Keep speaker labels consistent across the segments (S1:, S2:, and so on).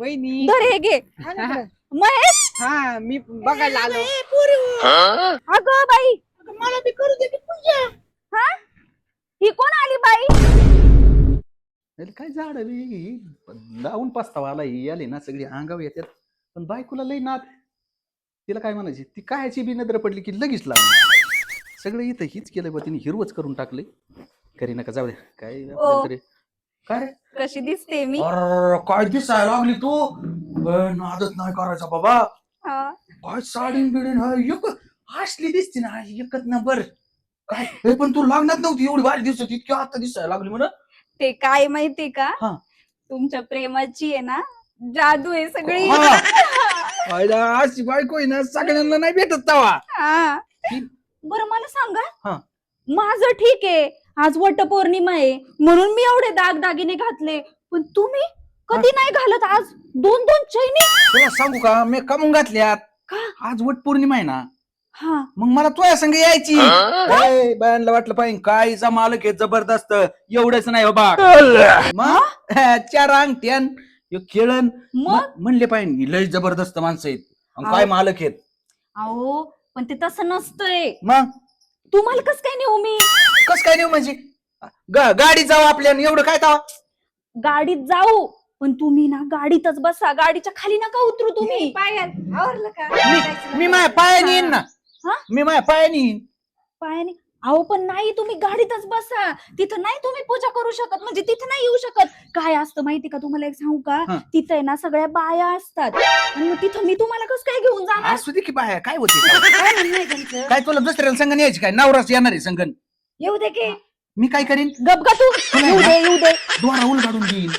S1: वहिनी
S2: धर हे घे
S1: हा ना इकडं.
S2: महेश.
S1: हा मी बघायला आलो.
S2: अगं बाई
S1: मला बी करू दे की पूजा.
S2: हा ही कोण आली बाई?
S3: काय झाड लावून पस्तावा आला ही आली ना सगळी अंगावर येतात पण बायकोला लई नाद. तिला काय म्हणायची ती कायची बी नजर पडली की लगेच लावून सगळं इथं हीच केलं बा तिने हिरवच करून टाकले. करी नका जाऊ दे काय आपल्याला तरी. काय रे
S2: कशी दिसते मी?
S3: अरे काय दिसायला लागली तू. नादच नाही करायचा बाबा.
S2: हा.
S3: काय साडी बिडीन एक असली दिसते ना एकच नंबर. काय हे पण तू लागणार नव्हती एवढी भारी दिसत इतकी आता दिसायला लागली म्हणा.
S2: ते काय माहिती का
S3: हा.
S2: तुमच्या प्रेमाची आहे ना जादू आहे सगळी.
S3: अशी बायको आहे ना सगळ्यांना नाही भेटत तवा.
S2: हा. बरं मला
S3: हा.
S2: सांगा माझं ठीक आहे आज वटपौर्णिमा आहे म्हणून मी एवढे दागदागिने घातले पण तुम्ही कधी नाही घालत आज दोन दोन चैनी.
S3: तुला सांगू का मी कमवून घातल्यात.
S2: का?
S3: आज वट पौर्णिमा आहे ना
S2: हा
S3: मग मला तुझ्या संग यायची. बायांना वाटलं पाहिजे कायचा मालक आहे जबरदस्त एवढंच नाही हो बा मग चार अंगठ्यान खेळण
S2: मग
S3: म्हणले पाहिजे लय जबरदस्त माणसं आहेत आणि काय मालक आहेत.
S2: अहो पण ते तसं नसतंय.
S3: मग
S2: तुम्हाला कस काय नेऊ मी?
S3: कस काय नाही म्हणजे गाडी जाऊ आपल्या एवढं काय तवा.
S2: गाडीत जाऊ पण तुम्ही ना गाडीतच बसा गाडीच्या खाली नका उतरू तुम्ही.
S1: आवरलं का?
S3: मी माझ्या पायाने येईन ना.
S2: हा?
S3: मी माझ्या पायाने येईन.
S2: पायाने अहो पण नाही तुम्ही गाडीतच बसा तिथं नाही तुम्ही पूजा करू शकत म्हणजे तिथं नाही येऊ शकत. काय असतं माहिती का तुम्हाला एक सांगू का
S3: हा.
S2: तिथं आहे ना सगळ्या बाया असतात आणि मग तिथं मी तुम्हाला कसं काय घेऊन जाणार?
S3: असू दे की बाया काय होते
S1: काय म्हणणं त्यांचं?
S3: काय तुला दुसऱ्याला संगण यायची काय नवराच येणार आहे संगण.
S1: येऊ दे की.
S3: मी काय करीन
S2: गप गा तू येऊ दे येऊ दे.
S3: द्वारा उलगाडून देईन.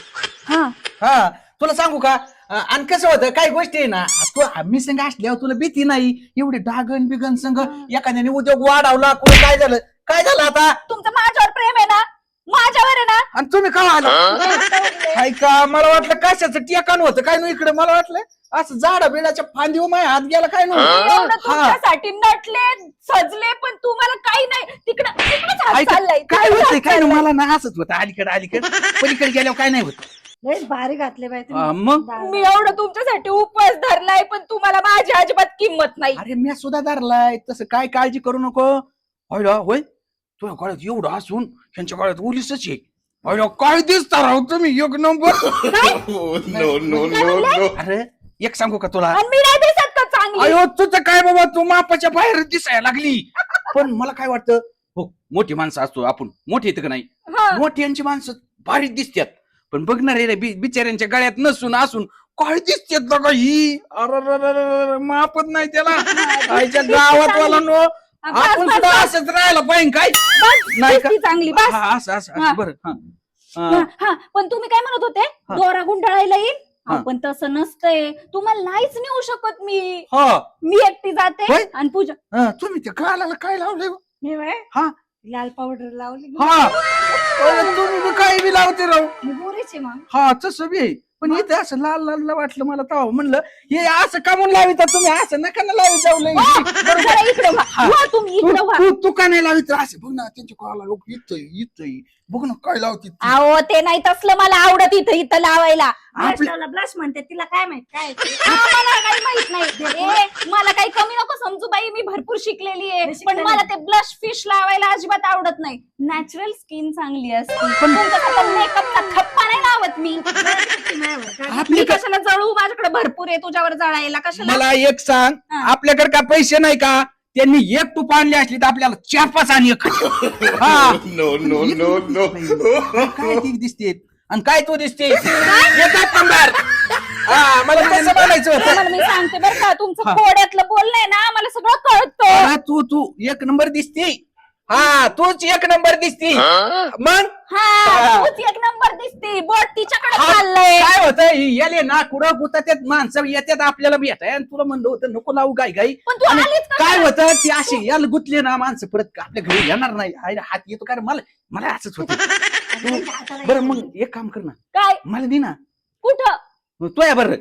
S2: हा
S3: हा तुला सांगू का आणि कसं होतं काय गोष्टी आहे ना तू मी संघ असल्यावर तुला भीती नाही एवढे डागण बिगन संघ एखाद्याने उद्योग वाढवला कुठे काय झालं आता.
S2: तुमचं माझ्यावर प्रेम आहे ना माझ्यावर आहे ना.
S3: आणि तुम्ही का आला काय का मला वाटलं कशाचं टेकान होतं काय नाही इकडे मला वाटलं असं झाडा बिडाच्या फांदीवर माझ्या हात गेला काय
S2: मी एवढं
S3: नव्हतं.
S2: तुमच्यासाठी नटले सजले पण तुम्हाला काही नाही तिकडं तिकडेच हात चाललाय
S3: काय
S2: तिकडेच
S3: होतंय
S2: हात
S3: काय नाही
S2: चाललाय.
S3: मला ना असंच होतं अलीकडे पलीकडे गेल्यावर काय नाही होत.
S1: लयच भारी घातले बाई
S3: मग
S2: मी एवढं तुमच्यासाठी उपवास धरलाय पण तुम्हाला माझी अजिबात किंमत नाही.
S3: अरे मी सुद्धा धरलाय तसं काय काळजी करू नको. होय तुझ्या गळ्यात एवढं असून त्यांच्या गळ्यात ओलीसच आहे. काय दिसता राहू तुम्ही एक नंबर. अरे एक सांगू का तुला
S2: आणि मी नाही दिसत का चांगली?
S3: अयो तुझं काय बाबा तू मापाच्या बाहेर दिसायला लागली. पण मला काय वाटतं हो मोठी माणसं असतो आपण मोठी येतं का नाही
S2: हा.
S3: मोठ्यांची माणसं भारी दिसतात पण बघणार आहे बिचाऱ्यांच्या गळ्यात नसून असून काय दिसतात बघा ही अरे मापत नाही त्याला आईच्या गावात वाला नो आपण
S2: बस,
S3: सुद्धा
S2: बस,
S3: असंच राहायला पाहिजे काय
S2: बस,
S3: नाही का?
S2: दिसती चांगली बस.
S3: हा, असं
S2: हा.
S3: बरं हा
S2: हा पण तुम्ही काय म्हणत होते
S3: हा.
S2: दोरा गुंडाळायला येईल.
S3: हा.
S2: पण तसं नसतंय तुम्हाला नाहीच नेऊ शकत मी.
S3: हा
S2: मी एकटी जाते
S3: होय?
S2: आणि पूजा.
S3: तुम्ही ते गालाला काय लावलंय
S1: मी बाय
S3: हा
S1: लाल पावडर लावली.
S3: हा तुम्ही बी काय बी लावते राहू.
S1: मी गोरीचे मग.
S3: हा तसं बी आहे पण इथे असं लाल लाल वाटलं मला तेव्हा म्हणलं हे असं का म्हणून लाविता तुम्ही असं नका ना लावी जाऊ लई.
S2: जरा इकडे व्हा.
S3: हा.
S2: व्हा तुम्ही इकडे व्हा.
S3: तू का नाही लावित असं बघ ना त्यांच्या कॉला इथं बघ ना काय लावते ती.
S2: अहो ते नाही तसलं मला आवडत इथं इथं लावायला.
S1: ब्लश म्हणते तिला काय माहित काय ते?
S2: मला काही माहित नाही. मला काही कमी नको समजू बाई मी भरपूर शिकलेली आहे पण
S1: शिकलेली.
S2: मला ते ब्लश फिश लावायला अजिबात आवडत नाही. नॅचरल स्किन चांगली असते पण मेकअपचा थप्पा नाही लावत मी.
S3: आपली
S2: मी कशाला जळू माझ्याकडे भरपूर आहे तुझ्यावर जळायला कशाला.
S3: मला एक सांग
S2: हा.
S3: आपल्याकडे का पैसे नाही का त्यांनी एक तूप आणली असली तर आपल्याला 4-5 आणि एक हा. काय ती दिसते आणि काय तू दिसते एकच नंबर. हा मला कसं म्हणायचं होतं.
S2: तुम्हाला मी सांगते बरं का तुमचं
S3: हा.
S2: कोड्यातलं बोलणंय ना मला सगळं कळतं.
S3: हा, तू एक नंबर दिसती. हा तूच एक नंबर दिसती मग
S2: हा तूच एक नंबर दिसते बोट तिच्याकडे
S3: हा,
S2: चाललंय.
S3: काय होतं याले ना कुठं गुतात माणसं येतात आपल्याला भेटाय आणि तुला म्हणलं होतं नको लावू गाई
S2: पण तू
S3: आणि
S2: आलीच का?
S3: काय होतं ती अशी याला गुतले ना माणसं परत आपल्या घरी येणार नाही आईला हात येतो कारण मला असंच होतं. बरं मग एक काम कर ना
S2: काय
S3: मला दे ना
S2: कुठं
S3: तो या बरं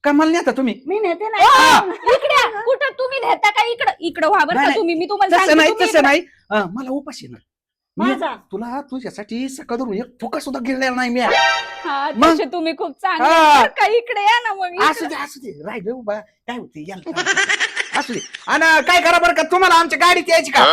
S3: का मला नेता तुम्ही.
S1: मी नेते
S2: ओ,
S1: ना.
S2: इकडे कुठं तुम्ही नेता का इकडं इकडं व्हा बरं
S3: नाही,
S2: का
S3: नाही.
S2: तुम्ही मी तुम्हाला
S3: तसं
S2: सांगते,
S3: नाही
S2: तुम्ही
S3: तसं
S2: इकडं-
S3: नाही मला उपाशी ना
S1: माझा
S3: तुला तुझ्यासाठी सकाळून एक फुका सुद्धा गिळलेला नाही मी.
S2: हा
S3: मग?
S2: तसे तुम्ही खूप चांगले
S3: हा.
S2: बरं का, इकडे या ना मग
S3: असू दे राहिलं उभा काय होते याला असू दे. आणि काय करा बरं का तुम्हाला आमच्या गाडीत यायची का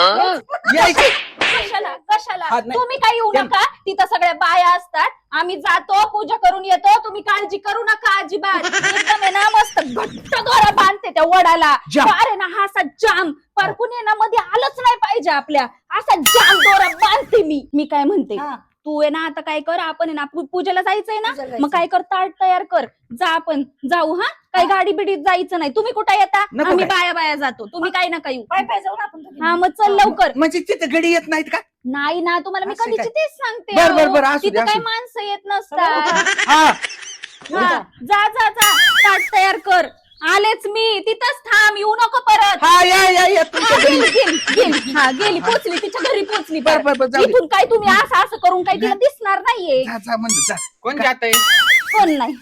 S3: यायची
S2: कशाला कशाला
S3: हा, नाही.
S2: तुम्ही काही येऊ नका, तिथं सगळ्या बाया असतात, आम्ही जातो पूजा करून येतो, तुम्ही काळजी करू नका अजिबात. एकदम आहे ना मस्त घट्ट दोरा बांधते त्या वडाला.
S3: जाम.
S2: अरे ना हा असा जाम परकून आहे ना मध्ये आलंच नाही पाहिजे आपल्या, असा जाम दोरा बांधते मी काय म्हणते,
S1: हा.
S2: तू आहे ना आता काय कर, आपण आहे ना पूजेला जायचंय ना,
S1: पूजेला
S2: मग काय कर ताट तयार कर, जा आपण जाऊ. हा काही गाडी बिडीत जायचं नाही, तुम्ही कुठे येता,
S3: नको
S2: आम्ही
S3: काय.
S2: बाया जातो, तुम्ही काही नका येऊ.
S1: पाय पाय जाऊ ना आपण दोघी.
S2: हा मग चल लवकर.
S3: म्हणजे तिथे गडी येत नाहीत का
S2: नाही ना तुम्हाला मी
S3: असं
S2: कधीची
S3: काय?
S2: तेच सांगते
S3: बर, बर,
S2: अहो.
S3: बर, असू दे,
S2: तिथं काही
S3: असू दे.
S2: माणसं येत नसतात.
S3: हा
S2: हा, जा जा जा ताट तयार कर, आलेच मी, तिथंच थांब, येऊ नको परत.
S3: हा या तुमच्या
S2: हा,
S3: घरी.
S2: गेली पोचली, तिच्या घरी पोचली.
S3: बर, बर, बर, जाऊ दे.
S2: इथून काय तुम्ही असं करून काही तिला दिसणार नाहीये.
S3: जा म्हणलं जा.
S4: कोण जात आहे?
S2: कोण नाही,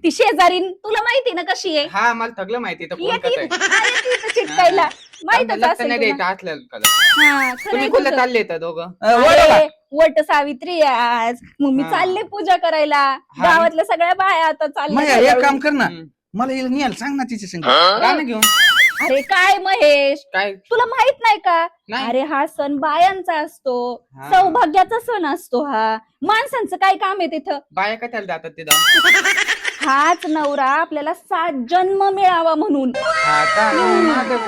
S2: ती शेजारीन, तुला माहिती ना कशी आहे,
S4: हा मला सगळं माहिती आहे. कोण
S2: येते
S4: करत आहे?
S2: आले ती इथं चिटकायला, माहितच
S4: लक्ष
S2: असेल
S4: नाही
S2: तुला.
S4: द्यायचं असल्या लोकांना.
S2: हा, खरंय
S4: तुम्ही कुठे
S2: तुझं.
S4: चालले तर दोघं?
S3: वडाला.
S2: अरे, वट सावित्री आहे आज, मग मी
S4: हा.
S2: चालले पूजा करायला.
S4: हा.
S2: गावातल्या सगळ्या बाया आता
S3: माया
S2: चालल्या.
S3: एक काम कर ना
S4: हम्म.
S3: मला हिला न्यायला सांग ना तिच्या संग
S4: गाणं घेऊन
S2: अरे काय महेश,
S4: काय
S2: तुला माहित नाही का,
S4: नाही.
S2: अरे हा सण बायांचा असतो,
S4: हा.
S2: सौभाग्याचा सण असतो हा. माणसांचं काय काम आहे तिथं,
S4: बाया कशाला जातात तिथं?
S2: हाच नवरा आपल्याला 7 जन्म मिळावा म्हणून.
S4: हा का?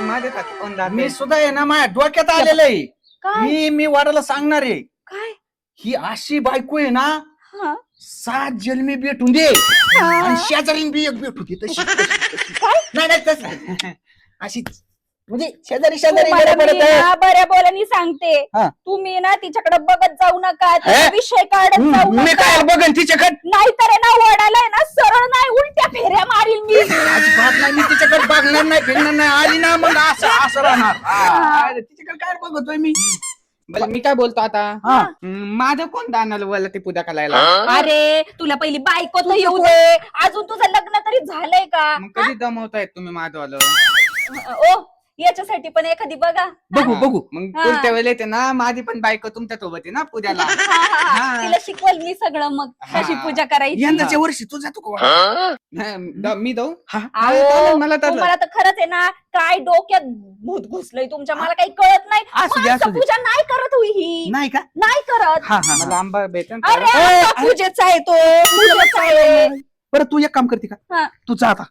S4: माझ्या खात्यात कोण जात
S3: मी सुद्धा आहे ना माझ्या डोक्यात आलेलं आहे.
S2: काय
S3: मी वाडाला सांगणार आहे
S2: काय
S3: ही अशी बायको आहे ना
S2: हा
S3: 7 जन्मी भेटून दे आणि शेजारी बी एक भेटू दे तशी नाही तसं अशीच म्हणजे शेजारी
S2: तुम्हाला मी ना बऱ्या बोलानी सांगते,
S3: हा.
S2: तुम्ही ना तिच्याकडे बघत जाऊ नका, तिचा
S3: हे?
S2: विषय काढत जाऊ
S3: मी
S2: नका,
S3: काय बघन तिच्याकडे
S2: नाहीतर आहे ना वडाला ना सरळ नाही उलट्या फेऱ्या मारील मी.
S3: अजिबात नाही मी तिच्याकडे बघणार नाही फिरणार नाही आली ना मग असं राहणार अरे, तिच्याकडे काय बघतोय मी
S4: बरं मी काय बोलतो आता
S3: हा.
S4: माझं कोण दानाला बोला ती पूजा करायला?
S2: अरे तुला पहिली बायको तर येऊ दे, अजून तुझं लग्न तरी झालंय का?
S4: मग कधी दमवतायत तुम्ही माझं?
S2: ओ याच्यासाठी पण एखादी बघा.
S3: बघू
S4: मग
S2: हा.
S4: पुढच्या वेळेला येते ना माझी पण बायको तुमच्या सोबत आहे ना पूजाला. हा.
S2: तिला शिकवल मी सगळं मग कशी
S4: हा.
S2: पूजा करायची.
S3: यंदाच्या वर्षी तू जातो का
S4: मी जाऊ?
S2: अहो,
S4: चालेल, मला तर
S2: तुम्हाला तर खरंच आहे ना काय डोक्यात भूत घुसलंय तुमच्या, मला काही कळत नाही.
S3: असू दे,
S2: मग
S3: असू
S2: असं
S3: दे.
S2: पूजा नाही करत होई ही,
S3: नाही का
S2: नाही करत.
S3: हा हा
S4: मला आंबा भेटेल
S2: अरे
S4: का?
S2: आता पूजेचा आहे तो, पूजेचा आहे.
S3: बरं तू एक काम करते का
S2: हा.
S3: तू जा आता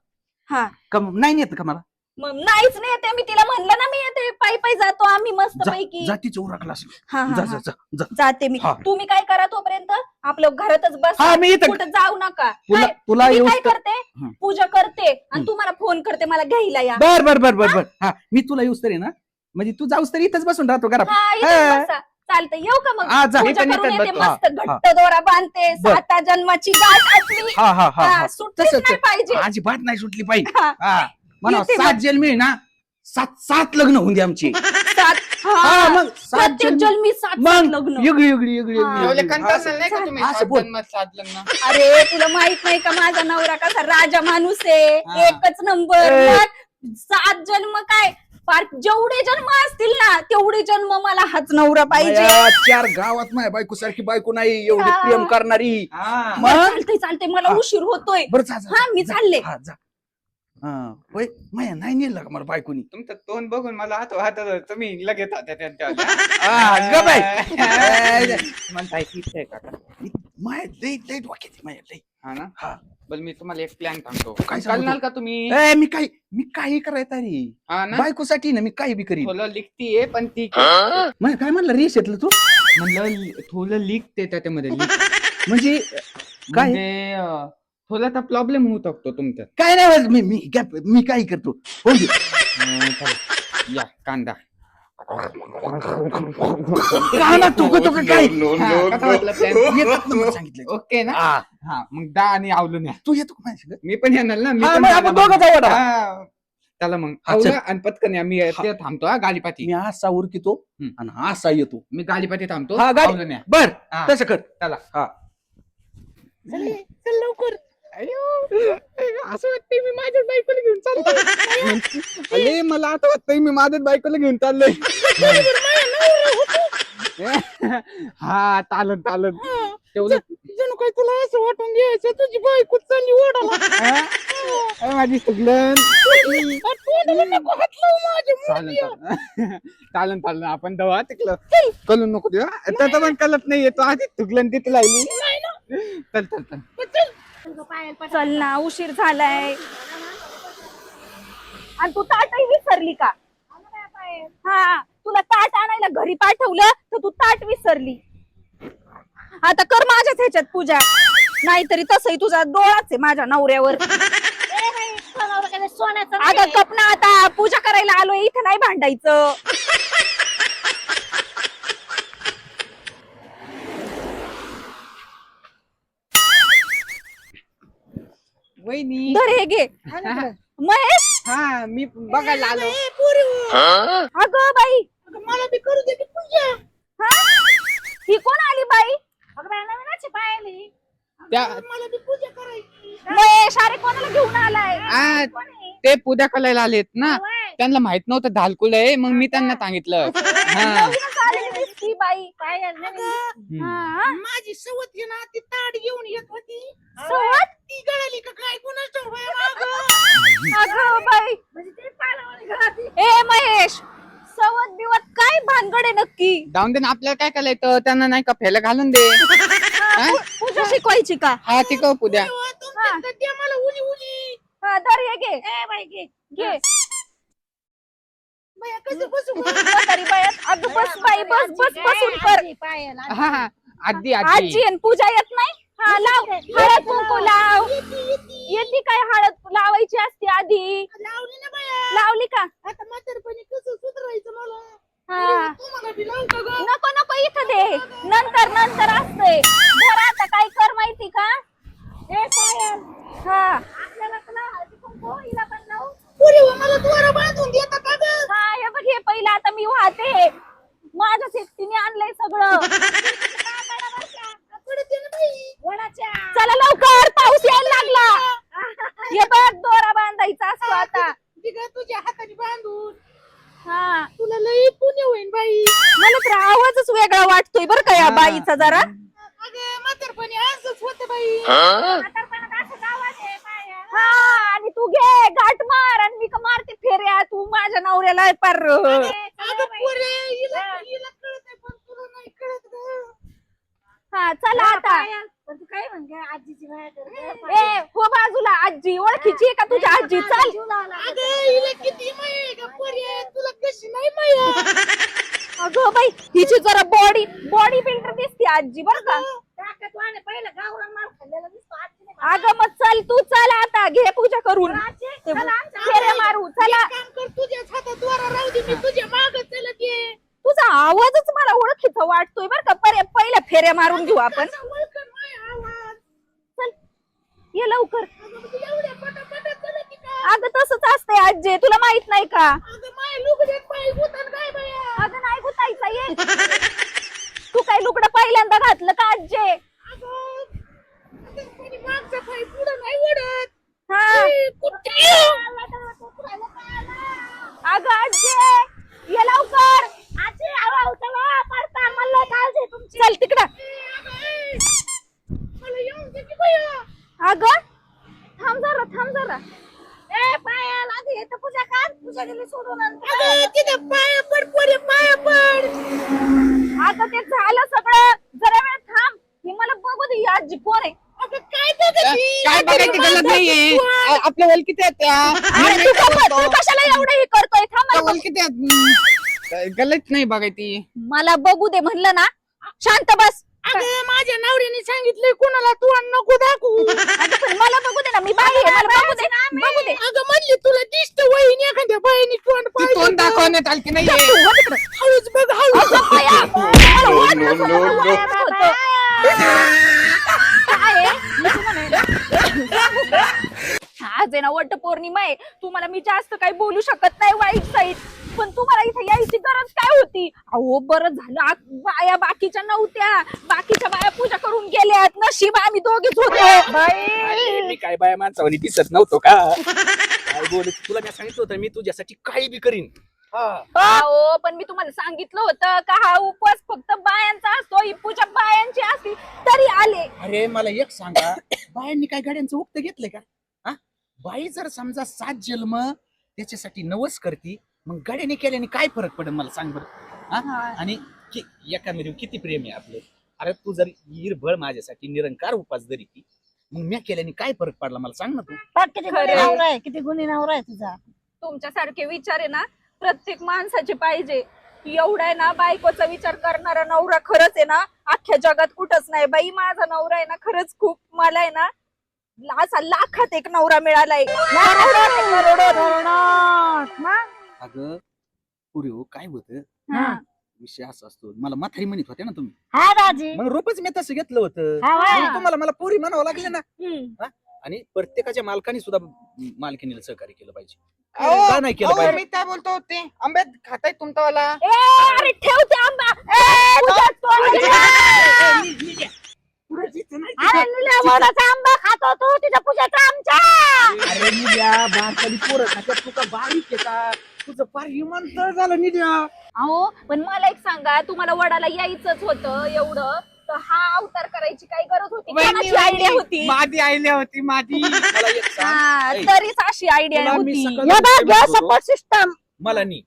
S2: हा.
S3: नाही येत का मला
S2: मग नाहीच नाही येते, मी तिला म्हणलं ना मी येते, पायी पायी जातो आम्ही मस्त पैकी.
S3: जातीचं उरकला असेल.
S2: हा, हा,
S3: जा
S2: हा.
S3: जा जा जा
S2: जाते मी.
S3: हा.
S2: तुम्ही काय करा तोपर्यंत आपलं घरातच बस,
S3: हा मी इथं
S2: कुठं जाऊ नका.
S3: तुला
S2: काय?
S3: तुला
S2: मी
S3: येऊ
S2: काय करते,
S3: हं.
S2: पूजा करते आणि
S3: हं.
S2: तुम्हाला फोन करते मला घ्यायला या.
S3: बर बर बर बर बर हा मी तुला येऊस तरी ना म्हणजे तू जाऊस तरी इथंच बसून राहतो घरात
S2: हा इथेच
S3: हा.
S2: बसा. चालतंय येऊ का मग?
S3: हा, जा.
S2: पूजा
S4: मी पण
S2: करून
S4: इथंच
S2: येते,
S4: बसतो.
S2: मस्त
S3: हा.
S2: घट्ट दोरा बांधते,
S3: बर.
S2: 7 जन्माची गाठ असली
S3: हा हा हा
S2: हा,
S3: हा.
S2: सुटलीच
S3: तसंच
S2: नाही पाहिजे.
S3: अजिबात नाही सुटली पाहिजे
S2: हा.
S3: हा म्हणा
S2: येते
S3: 7 जन्मी ना 7 लग्न होऊन दे आमची
S2: 7
S3: हा मग 7
S2: प्रत्येक जन्मी 7
S3: मग
S2: लग्न.
S3: वेगळी वेगळी वेगळी
S2: हा.
S4: एवढे
S3: वेगळी.
S4: कंटाळणार नाही का तुम्ही?
S3: असं
S4: 7
S3: बोल.
S4: जन्मात 7 लग्न.
S2: अरे तुला माहित नाही का माझा नवरा कसा राजा माणूस आहे,
S4: हा.
S2: एकच नंबर.
S3: ए.
S2: मग 7 जन्म काय, फार जेवढे जन्म असतील ना तेवढे जन्म मला हाच नवरा पाहिजे.
S3: माझ्या 4 गावात नाही बायको सारखी बायको नाही एवढी
S2: हा.
S3: प्रेम करणारी
S4: हा.
S3: मग?
S2: चालतंय चालतंय, मला
S3: हा.
S2: उशीर होतोय.
S3: बरं जा, जा,
S2: हा मी
S3: जा.
S2: चालले.
S3: हा जा हा होय माया नाही नेलं का मला बायकोनी
S4: तुमचं तोंड बघून मला हात तुम्ही लगेच होत्या त्यांच्या
S3: ग बाई
S4: म्हणताय ठीक आहे का?
S3: माया लई लई डोक्यात आहे, माया लई
S4: हा ना.
S3: हा
S4: बरं मी तुम्हाला एक प्लॅन सांगतो.
S3: काय सांगतो?
S4: चालणार का तुम्ही?
S3: ए, मी काही करायचं रे
S4: हा ना.
S3: बायकोसाठी ना मी काही बी करीन
S4: थोडं लिखतीये पण ती
S3: मग काय म्हणलं रेस येतलं तू
S4: म्हणलं थोडं लिखते त्याच्यामध्ये
S3: म्हणजे काय
S4: म्हणजे थोडासा प्रॉब्लेम होऊ शकतो तुमच्यात.
S3: काय नाही होत, मी काही करतो हो दे.
S4: चला, या कांदा.
S3: का ना तू का काय
S4: हा, कसा वाटला plan?
S3: एकच नंबर सांगितलं
S4: ओके ना.
S3: हा,
S4: हा मग दा आणि आवलून या.
S3: तू येतो का माझ्यासंग?
S4: मी पण येणार ना. मी
S3: हा,
S4: पण
S3: मग
S4: जाणार
S3: आपण दोघं जाऊ वाटाला.
S4: हा. चला मग
S3: हा, चल.
S4: आवलं आणि पटकन या. मी ते थांबतो हा गाडीपाठी.
S3: मी असा उरकितो
S4: हम्म.
S3: आणि असा येतो
S4: मी गाडीपाठी थांबतो.
S3: हा, गाडी-
S4: आवलून या.
S3: बर
S4: हा.
S3: तसं कर
S4: चला.
S3: हा
S4: चल लवकर. असं वाटतंय मी माझ्याच बायकोला घेऊन चाललोय. अरे मला आता वाटतंय मी माझ्याच बायकोला घेऊन चाललोय. हा चालन चालन तेवढं जणू काय तुला असं वाटून घ्यायचं तुझी बायको चालली ओढाला माझी सुगलन चालन चालन आपण दवा तिकलं कळून नको देऊ त्याचं पण कळत नाहीये तो आधी तुगलन तिथे लागली चल चल चल
S1: पायल
S2: चल ना उशीर झालाय. आणि तू ताटही विसरली का? हा तुला ताट आणायला घरी पाठवलं तर तू ताट विसरली. आता कर माझ्याच ह्याच्यात पूजा, नाहीतरी तसही तुझा डोळाच आहे माझ्या नवऱ्यावर.
S1: सोन्याचं
S2: अगं कप ना आता, पूजा करायला आलोय इथं नाही भांडायचं.
S4: वहिनी
S2: धर हे घे महेश.
S4: हा मी बघायला आलो.
S2: अगं बाई
S1: मला बी करू दे की पूजा.
S2: हा ही कोण आली बाई?
S1: अगं बाई नवीनच पाहिली.
S4: त्या
S1: मला बी पूजा करायची.
S2: महेश अरे कोणाला घेऊन आलाय?
S4: आ, ते पूजा करायला आलेत ना, त्यांना माहित नव्हतं धालकुल आहे, मग मी त्यांना सांगितलं. हा
S2: नवीनच आलेली दिसती बाई.
S1: पायल नवीन.
S2: हा
S1: माझी सवत आहे ना ती ताट घेऊन येत होती.
S2: सवत?
S1: ती गळाली का काय कोणाच
S2: अगं बाई
S1: म्हणजे ते पालावाली गळाली.
S2: ए महेश सवत बिवत काय भानगड आहे नक्की?
S4: जाऊन दे ना, आपल्याला काय करायचं, त्यांना नाही का फेला घालून दे.
S2: पूजा शिकवायची का?
S4: हा ठीक आहे पूजा.
S2: हा.
S1: ते मला उली उली.
S2: हा धर हे घे
S1: ए बाई घे.
S2: घे.
S1: बाया कसं बसू
S2: तरी बायात अगं बस बाई बस बस बसून कर.
S1: पायल
S4: हा हा आजी
S2: आजी
S4: आजी
S2: आणि पूजा येत नाही. हा लाव हळद कुंकू लाव. येते काय हळद लावायची असते आधी.
S1: लावली ना बाया.
S2: लावली का?
S1: आता म्हातारपणी कसं सुधारायचं मला.
S2: हा
S1: तुम्हाला बी लावू का गं?
S2: नको नको इथं दे, नंतर नंतर असते. बरं आता काय कर माहिती का?
S1: ए पायल
S2: हा
S1: आपल्याला तर लाव हळदी कुंकू, हिला पण लावू. पुरी हो, मला द्वारा बांधून देता का गं?
S2: हा हे बघ हे पहिलं आता मी वाहते. माझ्याच एकटीने आणलंय सगळं.
S1: पडते ना बाई. वडाच्या.
S2: चला लवकर पाऊस यायला लागला. हे बघ दोरा बांधायचा असतो आता.
S1: तिघं तुझ्या हाताने बांधून.
S2: हा
S1: तुला लई पुण्य होईन बाई.
S2: मला तर आवाजच वेगळा वाटतोय बरं का या बाईचा जरा.
S1: अगं म्हातारपणी असंच होतं बाई. म्हातारपणात असंच आवाज आहे पायल.
S2: हा आणि तू घे गाठ मार आणि मी का मारते फेऱ्या. तू माझ्या नवऱ्याला पार.
S1: अगं पोरे, हिला कळत आहे पण तुला नाही कळत गं.
S2: हा चला आता.
S1: पण तू काय म्हणते आजीची बाया कर.
S2: ए हो बाजूला. आजी ओळखीची आहे का तुझ्या आजी? चल.
S1: अगं हिला किती माया आहे गं पोरे, तुला कशी नाही माया.
S2: अगं बाई हिची जरा बॉडी बिल्डर दिसते आजी बरं का.
S1: ताकदवान आहे, पहिलं गावरान माल खाल्लेला दिसतो आजीने.
S2: अगं मग चल तू चल आता घे पूजा करून. फेऱ्या मारू चला.
S1: एक काम कर, तुझ्याच हातात द्वारा राहू दे, मी तुझ्या मागं चलत ये.
S2: तुझा आवाजच मला ओळखीचा वाटतोय बरं का. पहिल्या फेऱ्या मारून घेऊ आपण.
S1: असं ओळखन माया आवाज.
S2: चल ये लवकर.
S1: अगं मग तुला एवढ्या पटापटा चलत आहे का?
S2: अगं तसंच असतंय आजी, तुला माहित नाही का?
S1: अगं माया लुगड्यात पाय गुतन काय बाया.
S2: अगं नाही गुतायचा ये. तू काय लुगडं पहिल्यांदा घातलं का आजी?
S1: अगं कोणी मागचा पाय पुढं नाही ओढत.
S2: हा
S1: कुत्री.
S2: अगं आजी ये लवकर.
S1: आजी आवाज चला पडता मला काळजी तुमची.
S2: चल तिकडं.
S1: मला येऊन दे की बाया.
S2: अगं थांब जरा.
S1: ए पायल आधी येतं पूजा कर. पूजा गेली सोडून. अगं तिथं पाया पड पोरे, पाया पड.
S2: अगं ते झालं सगळं. जरा वेळ थांब. हे मला बघू दे ही आजी कोण आहे.
S1: अगं काय बघती.
S4: काय बघायची गरज नाहीये. आपल्या वल किती आहेत त्या?
S2: अरे तू कशाला एवढं हे करतोय? थांब
S4: आपल्या
S2: मला
S4: वल किती आहेत? गलत नाही बघायची.
S2: मला बघू दे म्हणलं ना. शांत बस.
S1: अगं माझ्या नवऱ्याने सांगितलंय कुणाला तू नको दाखवू.
S2: अगं पण मला बघू दे ना. मी बाई आहे. मला बघू दे. बघू दे.
S1: अगं म्हणली तुला दिसत वहीन एखाद्या बाईने तोंड
S4: ती
S1: पाहिजे
S4: तोंड
S1: का?
S4: दाखवण्यात आली की
S2: तू
S4: नाहीये.
S2: हो तिकडं.
S1: हळूच बघ हळूच.
S2: अगं बाया, मला वाटलं तुला वाटत होतं. काय आहे? मी तुम्हाला आज आहे ना वट पौर्णिमा आहे. तुम्हाला मी जास्त काही बोलू शकत नाही वाईट साईड. पण तुम्हाला इथे यायची गरज काय होती? अहो बरं झालं बाया बाकीच्या नव्हत्या. बाकीच्या बाया पूजा करून गेल्यात. नशीब आम्ही दोघीच होतो.
S5: अरे मी काय बाया माणसावानी दिसत नव्हतो का? काय बोलत तुला मी सांगितलं होतं मी तुझ्यासाठी काही बी करीन.
S2: हो पण मी तुम्हाला सांगितलं होतं का हा उपवास फक्त बायांचा असतो इप्पूच्या बायांची असती तरी आले.
S5: अरे मला एक सांगा, बायांनी काय गाड्यांचं उक्त घेतलंय का? हा, बाई जर समजा 7 जन्म त्याच्यासाठी नवस करती, मग गाड्याने केल्याने काय फरक पडेल मला सांग बरं. हा? आणि एकामेरीव किती प्रेम आहे आपलं. अरे तू जर निर्भळ माझ्यासाठी निरंकार उपास जरी की, मग मी केल्याने काय फरक पडला मला सांग ना तू.
S1: किती गुणी नवरा आहे, किती गुणी नवरा आहे तुझा.
S2: तुमच्यासारखे विचार आहे ना प्रत्येक माणसाचे पाहिजे. एवढा आहे ना बायकोचा विचार करणारा नवरा खरंच आहे ना अख्ख्या जगात कुठंच नाही बाई. माझा नवरा आहे ना खरंच खूप मला आहे ना असा लाखात एक नवरा मिळालाय.
S5: अगं पुरी काय होतं,
S2: हा.
S5: विषय असा असतो. मला म्हातारी म्हणत होत्या ना तुम्ही,
S1: हा दाजी.
S5: मग रोपच मी तसं घेतलं होतं.
S1: हा, वा.
S5: मग तुम्हाला मला पुरी म्हणावं लागले ना.
S2: हम्म.
S5: आणि प्रत्येकाच्या मालकाने सुद्धा मालकीनीला सहकार्य केलं पाहिजे.
S4: अहो,
S5: का नाही केलं
S4: अहो,
S5: पाहिजे?
S4: मी काय बोलतो होते आंब्यात खाताय तुमचावाला.
S2: ए, अरे ठेव ते आंबा. तुझ्या तोंडात-
S1: अरे निल्या वडाचा आंबा खातो तू, तिच्या पूजाचा आमच्या.
S5: अरे निद्या बारकाली पोरं खात्यात, तू का बारीक आहे का? तुझं फार विमानतळ झालं निद्या.
S2: अहो पण मला एक सांगा तुम्हाला वडाला यायचंच होतं एवढं तर हा अवतार करायची काय गरज होती? कोणाची आयडिया होती?
S4: माझी आयडिया होती माझी.
S5: मला एक सांग,
S2: हा,
S5: ऐक,
S2: तरीच अशी आयडिया
S5: तुला मी
S2: होती.
S5: सकाळी
S1: या बघ,
S5: काय
S1: घ्या
S5: म्हणत होतो?
S1: Support system.
S5: मला नी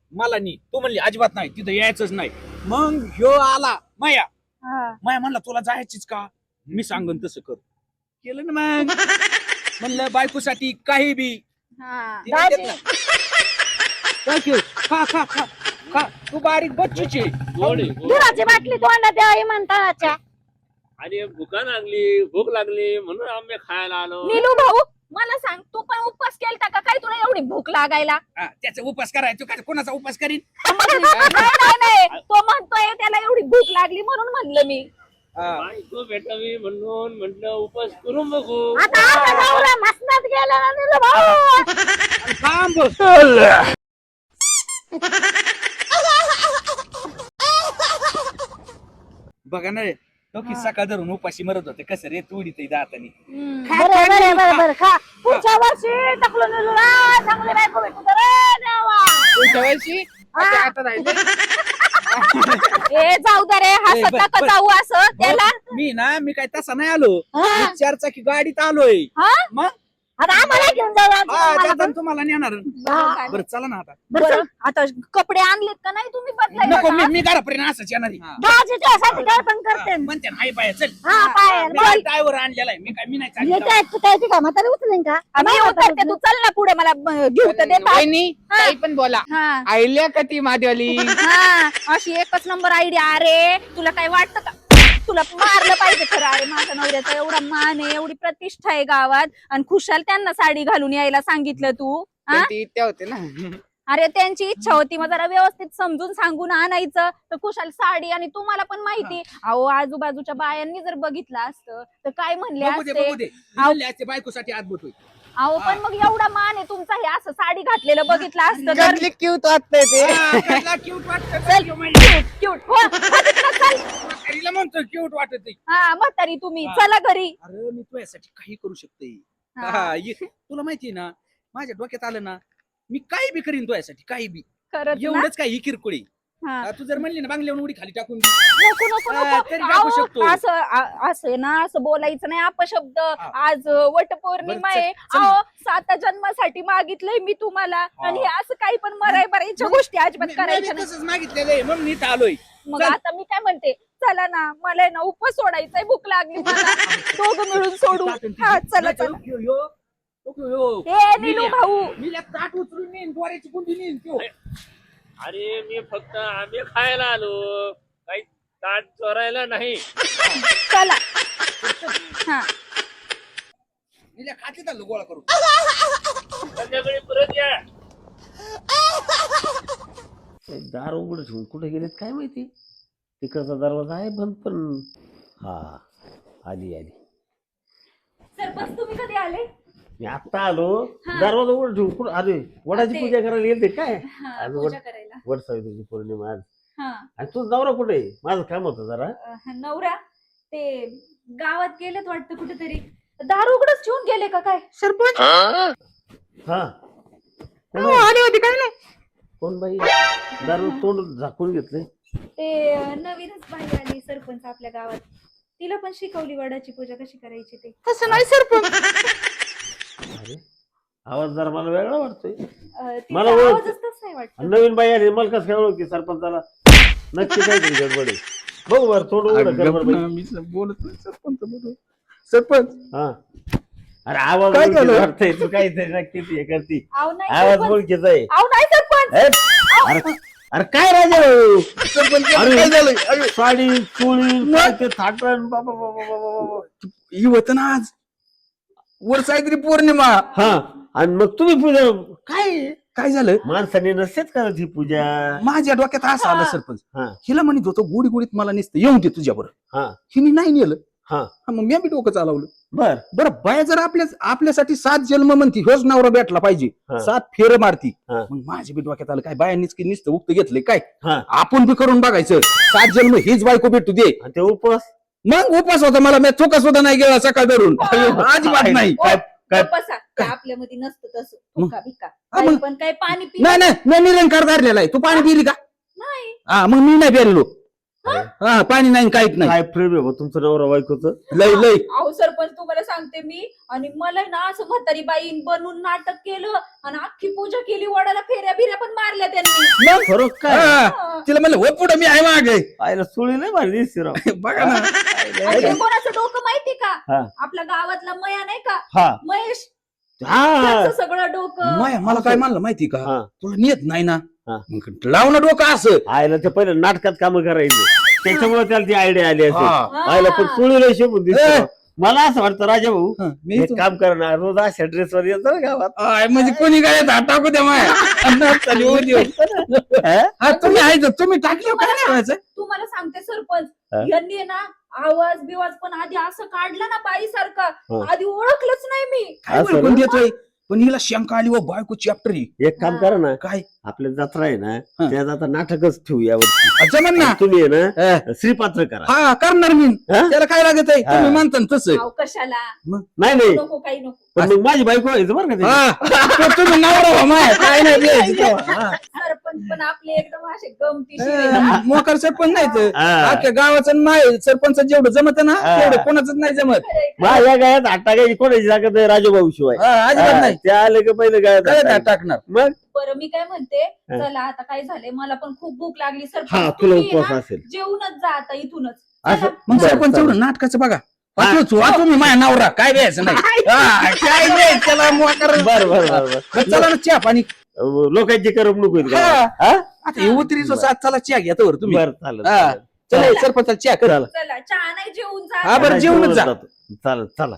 S5: तू म्हणली अजिबात नाही, तिथं यायचंच नाही. मग ह्यो आला माया म्हणला तुला जायचीच का? मी सांगन तसं कर. केलं ना मग. म्हणलं बायकोसाठी काही बी.
S2: हा.
S5: ती म्हणते ना, काय केलं? खा खा खा खा, तू बारीक बच्चूची.
S1: दुधाची बाटली तोंडात द्यावी म्हणताच्या.
S6: आणि भूक लागली म्हणून आंबे खायला आलो.
S2: नीलू भाऊ मला सांग तू पण उपवास केलता का काय तुला एवढी भूक लागायला?
S5: त्याचा उपास करायचो का? कोणाचा उपास करीन?
S2: नाही तो म्हणतोय त्याला एवढी भूक लागली म्हणून म्हणलं मी.
S6: बायको भेटावी म्हणून म्हटलं उपास करून बघू.
S1: आता आमचा नवरा मसनात गेला ना निल्या भाऊ.
S5: थांब. बघा ना तो की सकाळ धरून उपाशी मरत होते. कसं रे तुडी ते दातानी.
S1: बरं खा. पुढच्या वर्षी टाकलो निलूला चांगली बायको भेटू दे रे देवा.
S4: पुढच्या वर्षी आता राहिले.
S2: ए जाऊ दे रे
S5: ए,
S2: हसत
S5: बर,
S2: नका
S5: बर.
S2: जाऊ असं त्याला.
S5: मी काय तसा नाही आलो.
S1: हा?
S5: मी 4 चाकी गाडीत आलोय.
S2: हा?
S5: मग
S1: आता आम्हाला घेऊन जाऊ
S5: त्यातून तुम्हाला नेणार.
S1: हा.
S5: बरं चला ना आता.
S2: बरं आता कपडे आणलेत का नाही तुम्ही बदलायला
S5: नको
S2: का?
S5: मी घरापर्यंत असंच येणार आहे.
S1: दाजीच्यासाठी काय पण करते.
S5: म्हणते ना हाय पाय चल.
S1: हा पाय
S5: मी काय ड्रायव्हर आणलेला आहे. मी नाही चालत.
S1: येते तुझ्याची का म्हातारी उचलेन का?
S2: मी उतरते तू चल ना पुढे मला घेऊ तर देता.
S4: वहिनी काही पण बोला.
S2: हा
S4: आयल्या का ती माझीवाली?
S2: हा अशी एकच नंबर आयडिया. अरे तुला काय वाटतं का तुला मारलं पाहिजे खरं? अरे माझ्या नवऱ्याचा एवढा मान आहे एवढी प्रतिष्ठा आहे गावात आणि खुशाल त्यांना साडी घालून यायला सांगितलं तू. हा?
S4: ती त्या होते ना.
S2: अरे त्यांची इच्छा होती मग जरा व्यवस्थित समजून सांगून आणायचं तर खुशाल साडी. आणि तुम्हाला पण माहिती अहो आजूबाजूच्या बायांनी जर बघितलं असतं तर काय म्हणले
S5: बघू दे
S2: असते.
S5: बघू दे. म्हणले असते बायकोसाठी आत बोलतोय.
S2: अहो पण मग एवढा मान आहे तुमचा हे असं साडी घातलेलं बघितलं असतं तर
S4: कसली क्यूट वाटतंय ते.
S5: क्यूट वाटत.
S2: क्यूट हो चल.
S5: म्हातारीला म्हणतो क्यूट वाटत.
S2: हा म्हातारी तुम्ही
S5: हा.
S2: चला घरी.
S5: अरे मी तुझ्यासाठी काही करू शकते.
S2: हा.
S5: तुला माहितीये ना माझ्या डोक्यात आलं ना मी काही बी करीन तुझ्यासाठी. काही बी
S2: खरंच ना?
S5: एवढंच काही ही किरकोळी.
S2: हा.
S5: तू जर म्हणली ना बांगल्यावर उडी खाली टाकून दे.
S2: नको नको नको.
S5: तरी टाकू
S2: अहो,
S5: शकतो.
S2: असं आहे ना असं बोलायचं नाही अपशब्द. आज वटपौर्णिमा
S5: बरं,
S2: आहे.
S5: चल.
S2: अहो 7 जन्मासाठी मागितलंय मी तुम्हाला आणि हे असं काही पण मरायच्या गोष्टी अजिबात करायच्या नाही.
S5: तसंच मागितलेलं आहे म्हणून इथं आलोय.
S2: मग
S5: चल.
S2: आता मी काय म्हणते चला ना मला आहे ना उपवास सोडायचाय भूक लागली मला. दोघं मिळून सोडू. हा चला चला. ए नीलू भाऊ
S5: मी ताट उचलून नेईन द्वाराची कुंडी नेईन त्यो.
S6: अरे मी फक्त आंबे खायला आलो, काही ताट चोरायला नाही.
S2: चला. हा
S5: मी खाते चाललो गोळा करू.
S6: संध्याकाळी परत या.
S7: दार उघड ठेवून कुठे गेलेत काय माहिती. तिकडचा दरवाजा आहे बंद पण. हा आली आली.
S2: सरपंच तुम्ही कधी आले?
S7: मी आत्ता आलो. दरवाजा उघड ठेवून कुठं अरे वडाची पूजा करायला येते काय? आज
S2: करायला.
S7: वड सावित्रीची पौर्णिमा आज.
S2: हा
S7: आणि तुझं नवरा कुठे आहे? माझं काम होतं जरा.
S2: नवरा ते गावात गेलेत वाटतं कुठेतरी. दार उघडच ठेवून गेले का काय?
S4: सरपंच
S7: हा
S4: आली होती काय नाही.
S7: कोण बाई? तोंड झाकून घेतले.
S2: ते नवीनच बाई आली सरपंच आपल्या गावात, तिला पण शिकवली वडाची पूजा कशी करायची ते.
S5: तसं नाही सरपंच.
S7: अरे आवाज जरा मला वेगळा वाटतोय.
S2: तिचा
S7: मला ओळख-
S2: आवाजच तसा आहे वाटतं.
S7: नवीन बाई आली मला कसं काय ओळखी सरपंचाला? नक्की काहीतरी गडबड आहे. बघू बरं थोडं उघडं कर बरं बाई.
S5: मी बोलत नाही सरपंच बरोबर. सरपंच
S7: हा अरे आवाज
S5: काय
S7: ओळखीचा
S5: झालं?
S7: वाटतंय तू काहीतरी नक्की हे करती.
S2: अहो नाही
S7: आवाज
S2: सरपंच.
S7: ओळखीचा आहे.
S2: अहो नाही सरपंच.
S7: ए, अरे अरे काय राजा भाऊ?
S5: सरपंच
S7: अरे,
S5: काय झालं? अरे,
S7: साडी चोळी काय ते थाटण बाबा बाबा बाबा बाबा.
S5: ही होतं ना आज वर सावित्री पौर्णिमा.
S7: हा आणि मग तुम्ही पूजा काय
S5: काय झालं?
S7: माणसाने नसतेच करत ही पूजा.
S5: माझ्या डोक्यात असं आलं सरपंच.
S7: हा
S5: हिला म्हणत होतो गोडी गोडीत मला नुसतं येऊन दे तुझ्यावर.
S7: हा
S5: हिने नाही नेलं.
S7: हा
S5: मग मी बी डोकं चालवलं.
S7: बर
S5: बरं बाया जर आपल्यासाठी 7 जन्म म्हणती ह्योच नवरा भेटला पाहिजे,
S7: हा.
S5: 7 फेर मारती.
S7: हा.
S5: मग माझ्या बी डोक्यात आलं काय बायांनीच की नुसतं उक्त घेतलंय काय,
S7: हा
S5: आपण बी करून बघायचं. 7 जन्म हीच बायको भेटू दे.
S7: आणि ते उपवास
S5: मग उपास होता मला, मी चोका सुद्धा नाही गेला सकाळ धरून. अजिबात नाही.
S2: काय
S7: काय-
S2: बसा ते आपल्यामध्ये नसतं तसं
S5: मग?
S2: फुका बिका.
S5: हा,
S2: काही
S5: मग?
S2: पण काय पाणी पी.
S5: नाही नाही मी निरंकार धरलेला आहे. तू पाणी पिली का?
S2: नाही.
S5: हा मग मी नाही प्यायलो. हा पाणी नाही काहीच नाही.
S7: काय प्रेम आहे बा तुमचं नवरा बायकोचं?
S5: लय लय
S2: अहो सरपंच तुम्हाला सांगते मी, आणि मला ना असं म्हातारी बाईन बनून नाटक केलं आणि अख्खी पूजा केली, वडाला फेऱ्या बिऱ्या पण मारल्या त्यांनी.
S5: मग
S7: फरक काय
S5: हा, तिला म्हणलं हो पुढे मी आहे मागे.
S7: आयला चोळी नाही भारी दिसते राव.
S5: बघा ना.
S2: आणि ते कोणाचं डोकं माहिती का?
S7: हा.
S2: आपल्या गावातला मया नाही का,
S7: हा
S2: महेश,
S7: हा
S2: त्याचं सगळं डोकं.
S5: माया मला काय म्हणलं माहिती का,
S7: हा.
S5: तुला नेत नाही ना,
S7: हा.
S5: मग लाव ना डोकं असं.
S7: आयला ते पहिलं नाटकात काम करायचं त्याच्यामुळे त्याला ती आयडिया आली असेल.
S5: हा.
S7: आयला पण चोळीला शेपून दिसते
S5: ए.
S7: राव. मला असं वाटतं राजा भाऊ
S5: हा, मी
S7: एक काम करणार रोज अशा ड्रेसवर येतो ना गावात.
S5: म्हणजे कोणी काय हात टाकू द्या माया. चालली होती. हा, तुम्ही आहे तर तुम्ही टाकले काय नाही व्हायचं.
S2: तुम्हाला सांगते सरपंच,
S7: हा?
S2: यांनी ना आवाज बिवाज पण आधी असं काढला ना बाई सारखा,
S7: हा.
S2: आधी ओळखलंच नाही मी.
S5: काय
S7: असं
S5: ओळखून
S7: ना?
S5: देतोय, पण हिला शंका आली व बायको चॅप्टर
S7: एक काम करा ना,
S5: काय
S7: आपल्या जत्रा आहे ना
S5: हा.
S7: त्या जाता नाटकच ठेवू यावरती.
S5: जमन ना.
S7: तुम्ही आहे ना
S5: हा.
S7: श्रीपात्र करा.
S5: हा करणार मी.
S7: हा?
S5: त्याला काय लागत आहे,
S7: हा.
S5: तुम्ही म्हणता ना तसं.
S2: अहो, कशाला
S7: नाही नाही
S2: नको काही नको.
S7: पण मग माझी बायको व्हायचं बरं का ते.
S5: हा तो तुम्ही नवरा व्हा माया, काय नाही द्यायचं तेव्हा. हा.
S2: सरपंच पण आपले एकदम असे गमतीशीर आहेत.
S5: हा, मोकार सरपंच नाही तर
S7: हा.
S5: अख्ख्या गावाचं आणि माय सरपंच जेवढं जमत ना
S7: हा.
S5: तेवढं कोणाच नाही जमत.
S2: खरंय, खरंय.
S7: माझ्या गायात आटा काही कोणाची जागा नाही राजूभाऊ शिवाय.
S5: हा, अजिबात नाही.
S7: त्या आले का पहिले गायात
S5: काय
S7: हात
S5: नाही
S7: टाक.
S5: टाकणार.
S7: मग
S2: बरं मी काय म्हणते,
S7: हा.
S2: चला आता काय झालंय, मला पण खूप भूक लागली
S7: हा
S2: सरपंच.
S7: तुला
S2: तुम्ही
S7: उपवास
S2: ना
S7: असेल
S2: जेवूनच जा आता इथूनच.
S7: असं
S2: चला.
S5: मग
S7: बरं,
S5: सरपंच
S7: चालेल.
S5: एवढं नाटकाचं बघा. तुम्ही माझ्या नवरा काय द्यायचं नाही. हा, काय नाही त्याला मोकार.
S7: बरं बरं बरं
S5: बरं, चला ना चहा पाणी.
S7: लोकांची करमणूक होईल का?
S5: हा.
S7: हा?
S5: आता हे उतरीचं साथ चला चहा घ्या तर तुम्ही.
S7: बरं चालेल
S5: हा.
S7: चालेल.
S5: चला सरपंच चहा कर.
S7: चला.
S2: चला चहा नाही जेवून जा.
S5: हा, बरं, जेवूनच जा.
S7: चालेल चला